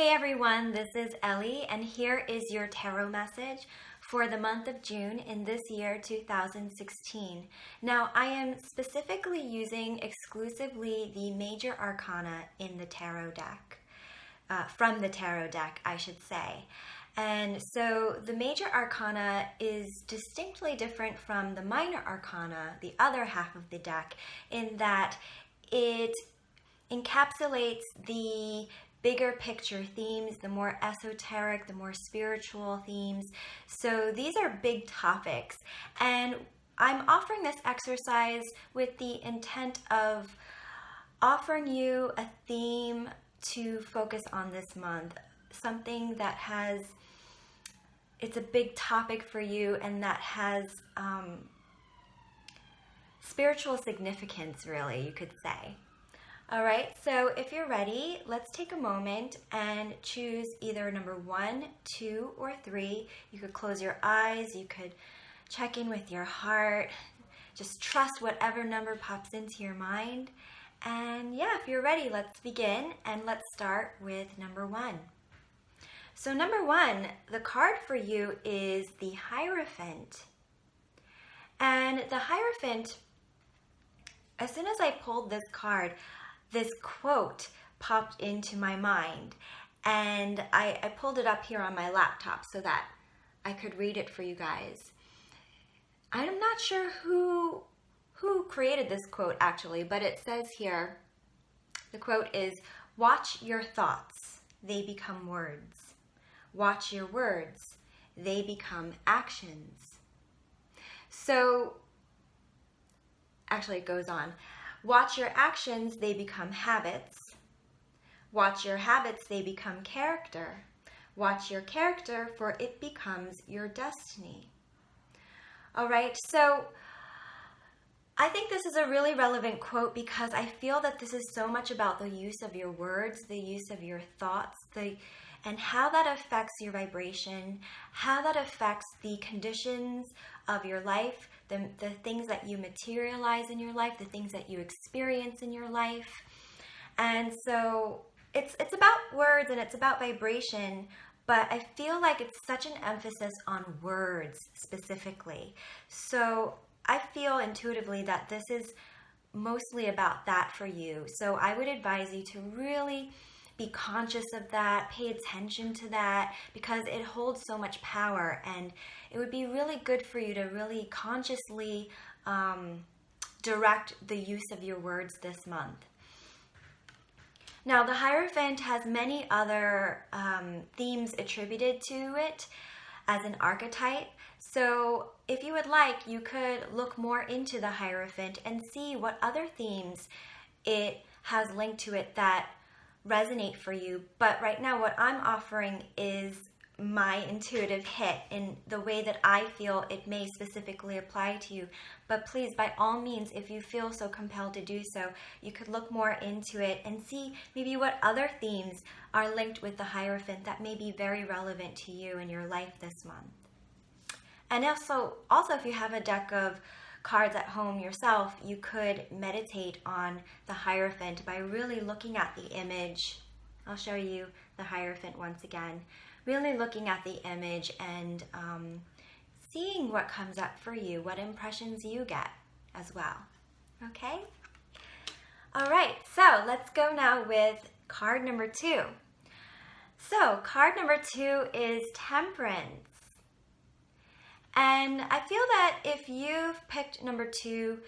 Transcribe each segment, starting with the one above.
Hey everyone, this is Ellie, and here is your tarot message for the month of June in this year 2016. Now, I am specifically using exclusively the Major Arcana in the tarot deck, from the tarot deck, I should say. And so the Major Arcana is distinctly different from the Minor Arcana, the other half of the deck, in that it encapsulates the bigger picture themes, the more esoteric, the more spiritual themes. So these are big topics, and I'm offering this exercise with the intent of offering you a theme to focus on this month, something that it's a big topic for you and that has spiritual significance, really, you could say. All right, so if you're ready, let's take a moment and choose either number 1, 2, or 3. You could close your eyes, you could check in with your heart, just trust whatever number pops into your mind. And yeah, if you're ready, let's begin, and let's start with number 1. So number 1, the card for you is the Hierophant. And the Hierophant, as soon as I pulled this card, this quote popped into my mind, and I pulled it up here on my laptop so that I could read it for you guys. I'm not sure who created this quote actually, but it says here, the quote is, "Watch your thoughts, they become words. Watch your words, they become actions." So, actually it goes on. Watch your actions, they become habits. Watch your habits, they become character. Watch your character, for it becomes your destiny. All right, so I think this is a really relevant quote because I feel that this is so much about the use of your words, the use of your thoughts, and how that affects your vibration, how that affects the conditions of your life, the things that you materialize in your life, the things that you experience in your life. And so it's about words and it's about vibration, but I feel like it's such an emphasis on words specifically. So I feel intuitively that this is mostly about that for you. So I would advise you to really be conscious of that, pay attention to that, because it holds so much power, and it would be really good for you to really consciously direct the use of your words this month. Now, the Hierophant has many other themes attributed to it as an archetype. So if you would like, you could look more into the Hierophant and see what other themes it has linked to it that resonate for you. But right now what I'm offering is my intuitive hit in the way that I feel it may specifically apply to you. But please, by all means, if you feel so compelled to do so, you could look more into it and see maybe what other themes are linked with the Hierophant that may be very relevant to you in your life this month. And also if you have a deck of cards at home yourself, you could meditate on the Hierophant by really looking at the image. I'll show you the Hierophant once again. Really looking at the image and seeing what comes up for you, what impressions you get as well. Okay? All right, so let's go now with card number 2. So card number 2 is Temperance. And I feel that if you've picked number 2,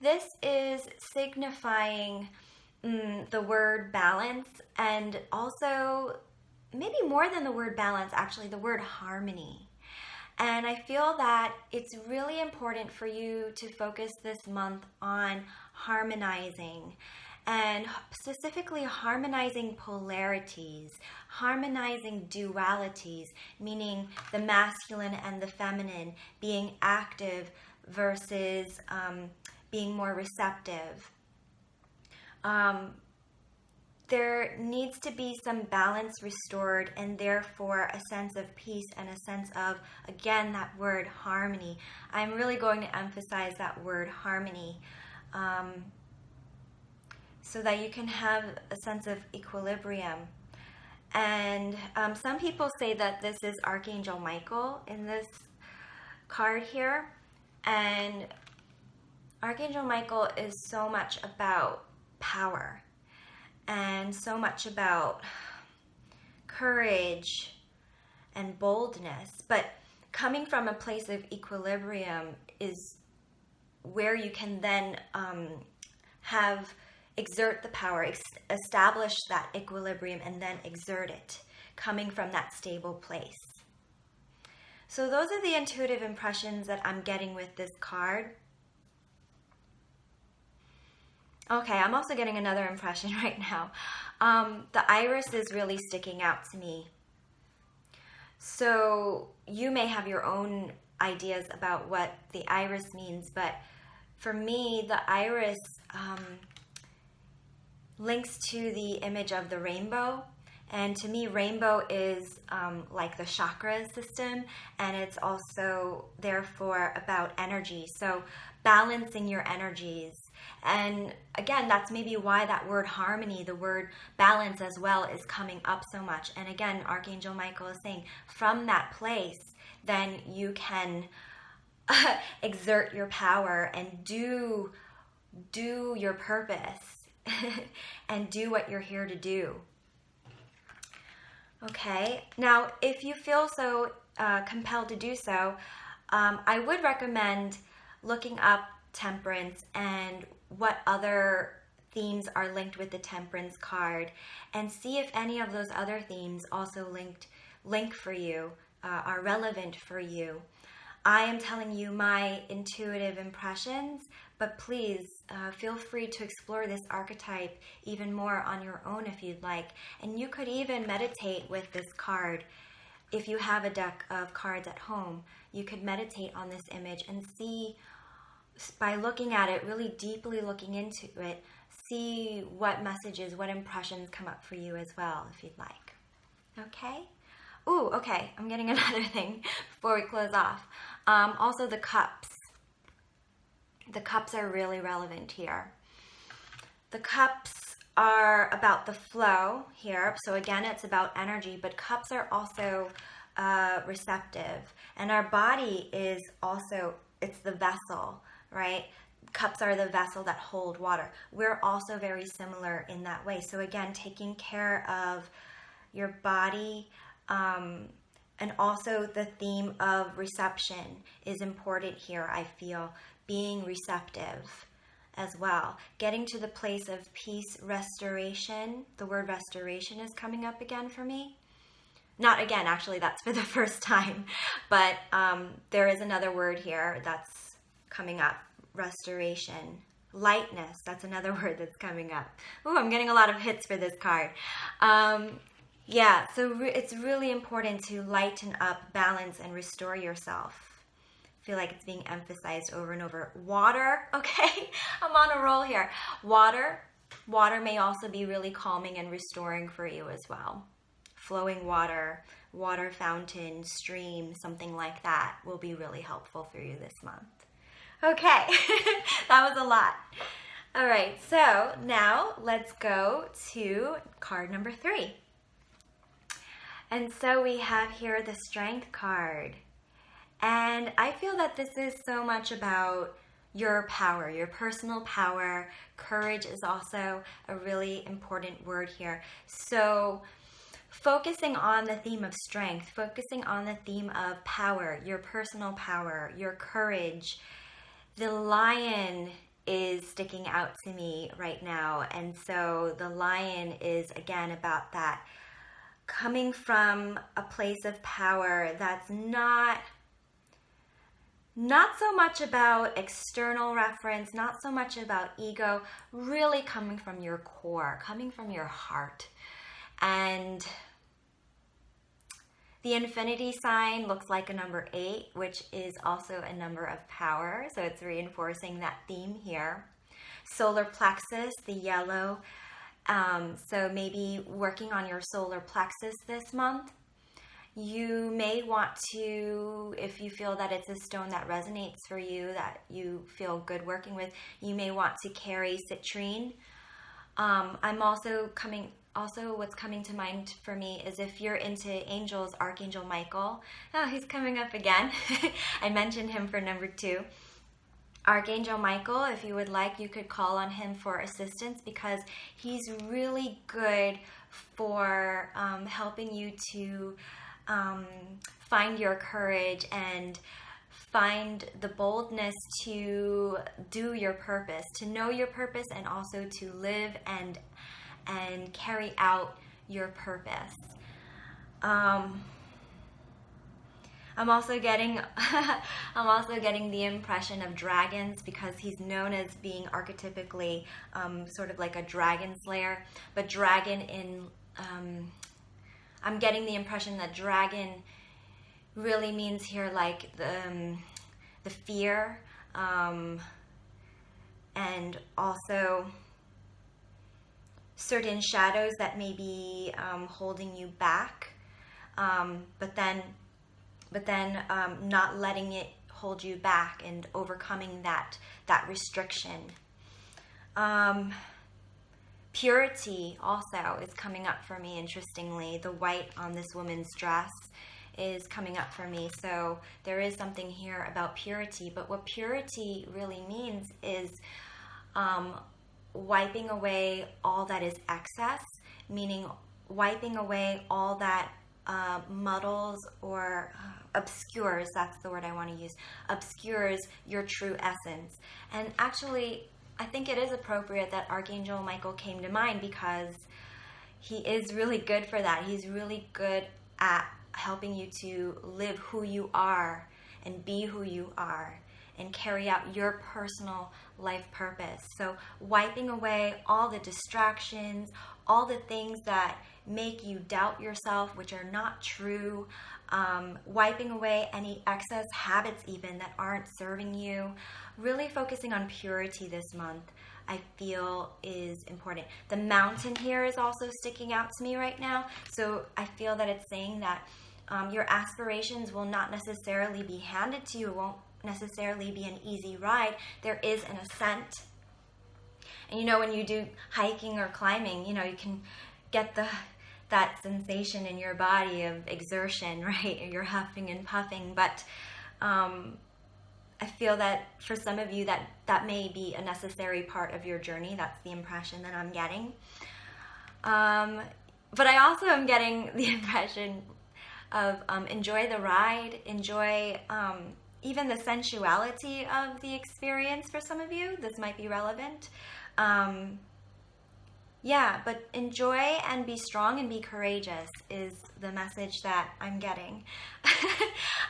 this is signifying the word balance, and also maybe more than the word balance, actually the word harmony. And I feel that it's really important for you to focus this month on harmonizing, and specifically harmonizing polarities, harmonizing dualities, meaning the masculine and the feminine, being active versus being more receptive. There needs to be some balance restored, and therefore a sense of peace and a sense of, again, that word harmony. I'm really going to emphasize that word harmony. So that you can have a sense of equilibrium. And some people say that this is Archangel Michael in this card here. And Archangel Michael is so much about power and so much about courage and boldness. But coming from a place of equilibrium is where you can then exert the power, establish that equilibrium, and then exert it, coming from that stable place. So those are the intuitive impressions that I'm getting with this card. Okay, I'm also getting another impression right now. The iris is really sticking out to me. So you may have your own ideas about what the iris means, but for me, the iris links to the image of the rainbow. And to me, rainbow is like the chakra system, and it's also therefore about energy. So balancing your energies. And again, that's maybe why that word harmony, the word balance as well, is coming up so much. And again, Archangel Michael is saying from that place, then you can exert your power and do your purpose and do what you're here to do. Okay, now if you feel so compelled to do so, I would recommend looking up temperance and what other themes are linked with the temperance card, and see if any of those other themes also link for you, are relevant for you. I am telling you my intuitive impressions, but please feel free to explore this archetype even more on your own if you'd like. And you could even meditate with this card. If you have a deck of cards at home, you could meditate on this image and see, by looking at it, really deeply looking into it, see what messages, what impressions come up for you as well, if you'd like. Okay? Ooh, okay, I'm getting another thing before we close off. Also the cups. The cups are really relevant here. The cups are about the flow here. So again, it's about energy, but cups are also receptive. And our body is also, it's the vessel, right? Cups are the vessel that hold water. We're also very similar in that way. So again, taking care of your body, and also the theme of reception is important here, I feel. Being receptive as well. Getting to the place of peace, restoration. The word restoration is coming up again for me. Not again, actually, that's for the first time. But there is another word here that's coming up. Restoration. Lightness, that's another word that's coming up. Ooh, I'm getting a lot of hits for this card. Yeah, so it's really important to lighten up, balance, and restore yourself. I feel like it's being emphasized over and over. Water, okay? I'm on a roll here. Water may also be really calming and restoring for you as well. Flowing water, water fountain, stream, something like that will be really helpful for you this month. Okay, that was a lot. All right, so now let's go to card number 3. And so we have here the Strength card. And I feel that this is so much about your power, your personal power. Courage is also a really important word here. So focusing on the theme of strength, focusing on the theme of power, your personal power, your courage. The lion is sticking out to me right now. And so the lion is, again, about that. Coming from a place of power that's not so much about external reference, not so much about ego, really coming from your core, coming from your heart. And the infinity sign looks like a number 8, which is also a number of power, so it's reinforcing that theme here. Solar plexus, the yellow. So maybe working on your solar plexus this month. You may want to, if you feel that it's a stone that resonates for you, that you feel good working with, you may want to carry citrine. I'm also coming also what's coming to mind for me is if you're into angels, Archangel Michael. Oh, he's coming up again. I mentioned him for number 2. Archangel Michael, if you would like, you could call on him for assistance because he's really good for helping you to find your courage and find the boldness to do your purpose, to know your purpose, and also to live and carry out your purpose. I'm also getting the impression of dragons because he's known as being archetypically sort of like a dragon slayer, but dragon in I'm getting the impression that dragon really means here like the fear and also certain shadows that may be holding you back, but then not letting it hold you back and overcoming that restriction. Purity also is coming up for me, interestingly. The white on this woman's dress is coming up for me. So there is something here about purity. But what purity really means is wiping away all that is excess, meaning wiping away all that muddles or obscures, that's the word I want to use, obscures your true essence. And actually, I think it is appropriate that Archangel Michael came to mind because he is really good for that. He's really good at helping you to live who you are and be who you are and carry out your personal life purpose. So wiping away all the distractions, all the things that make you doubt yourself, which are not true, wiping away any excess habits even that aren't serving you, really focusing on purity this month, I feel is important. The mountain here is also sticking out to me right now, so I feel that it's saying that your aspirations will not necessarily be handed to you. It won't necessarily be an easy ride. There is an ascent. And when you do hiking or climbing, you can get that sensation in your body of exertion, right? You're huffing and puffing, but I feel that for some of you that may be a necessary part of your journey. That's the impression that I'm getting. But I also am getting the impression of enjoy the ride, enjoy even the sensuality of the experience for some of you. This might be relevant. But enjoy and be strong and be courageous is the message that I'm getting.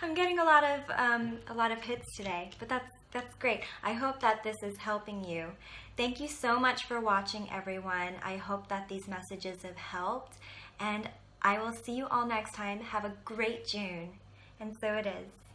I'm getting a lot of hits today, but that's great. I hope that this is helping you. Thank you so much for watching, everyone. I hope that these messages have helped, and I will see you all next time. Have a great June, and so it is.